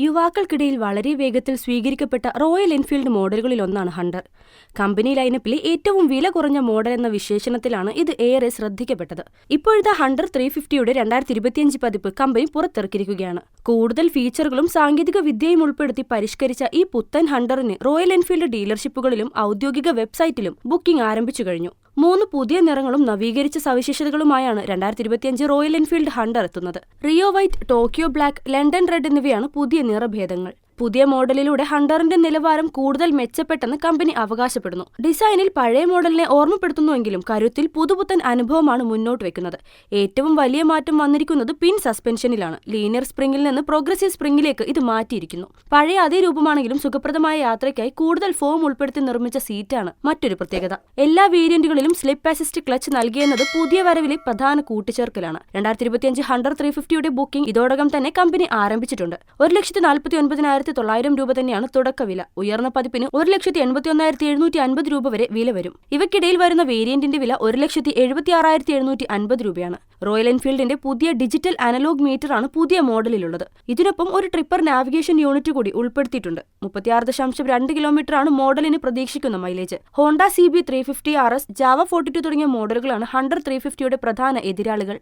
യുവാക്കൾക്കിടയിൽ വളരെ വേഗത്തിൽ സ്വീകരിക്കപ്പെട്ട royal Enfield മോഡലുകളിലൊന്നാണ് Hunter. Company ലൈനപ്പിലെ ഏറ്റവും വില കുറഞ്ഞ മോഡൽ എന്ന വിശേഷണത്തിലാണ് ഇത് ഏറെ ശ്രദ്ധിക്കപ്പെട്ടത്. ഇപ്പോഴത്തെ ഹണ്ടർ 350യുടെ 2025 പതിപ്പ് കമ്പനി പുറത്തിറക്കിയിരിക്കുകയാണ്. കൂടുതൽ ഫീച്ചറുകളും സാങ്കേതിക വിദ്യയും ഉൾപ്പെടുത്തി പരിഷ്കരിച്ച ഈ പുത്തൻ ഹണ്ടറിന് റോയൽ എൻഫീൽഡ് ഡീലർഷിപ്പുകളിലും ഔദ്യോഗിക വെബ്സൈറ്റിലും ബുക്കിംഗ് ആരംഭിച്ചു കഴിഞ്ഞു. 3 പുതിയ നിറങ്ങളും നവീകരിച്ച സവിശേഷതകളുമായാണ് 2025 റോയൽ എൻഫീൽഡ് ഹണ്ടർ എത്തുന്നത്. Rio white, Tokyo black, London red എന്നിവയാണ് പുതിയ നിറഭേദങ്ങൾ. പുതിയ മോഡലിലൂടെ ഹണ്ടറിന്റെ നിലവാരം കൂടുതൽ മെച്ചപ്പെട്ടെന്ന് കമ്പനി അവകാശപ്പെടുന്നു. ഡിസൈനിൽ പഴയ മോഡലിനെ ഓർമ്മപ്പെടുത്തുന്നുവെങ്കിലും കരുത്തിൽ പുതുപുത്തൻ അനുഭവമാണ് മുന്നോട്ട് വെക്കുന്നത്. ഏറ്റവും വലിയ മാറ്റം വന്നിരിക്കുന്നത് പിൻ സസ്പെൻഷനിലാണ്. ലീനിയർ സ്പ്രിംഗിൽ നിന്ന് പ്രോഗ്രസീവ് സ്പ്രിംഗിലേക്ക് ഇത് മാറ്റിയിരിക്കുന്നു. പഴയ അതേ രൂപമാണെങ്കിലും സുഖപ്രദമായ യാത്രയ്ക്കായി കൂടുതൽ ഫോം ഉൾപ്പെടുത്തി നിർമ്മിച്ച സീറ്റാണ് മറ്റൊരു പ്രത്യേകത. എല്ലാ വേരിയന്റുകളിലും സ്ലിപ്പ് അസിസ്റ്റ് ക്ലച്ച് നൽകിയെന്നത് പുതിയ വരവിലെ പ്രധാന കൂട്ടിച്ചേർക്കലാണ്. 2025 ഹണ്ടർ 350യുടെ ബുക്കിംഗ് ഇതോടകം തന്നെ കമ്പനി ആരംഭിച്ചിട്ടുണ്ട്. 1,49,900 രൂപ തന്നെയാണ് തുടക്കവില. ഉയർന്ന പതിപ്പിന് 1,81,750 രൂപ വരെ വില വരും. ഇവയ്ക്കിടയിൽ വരുന്ന വേരിയന്റിന്റെ വില 1,76,750 രൂപയാണ്. റോയൽ എൻഫീൽഡിന്റെ പുതിയ ഡിജിറ്റൽ അനലോഗ് മീറ്ററാണ് പുതിയ മോഡലിലുള്ളത്. ഇതിനൊപ്പം ഒരു ട്രിപ്പർ നാവിഗേഷൻ യൂണിറ്റ് കൂടി ഉൾപ്പെടുത്തിയിട്ടുണ്ട്. 36.2 കിലോമീറ്ററാണ് മോഡലിന് പ്രതീക്ഷിക്കുന്ന mileage. Honda CB 350 RS, Java 42 തുടങ്ങിയ മോഡലുകളാണ് ഹണ്ടർ 350യുടെ പ്രധാന എതിരാളികൾ.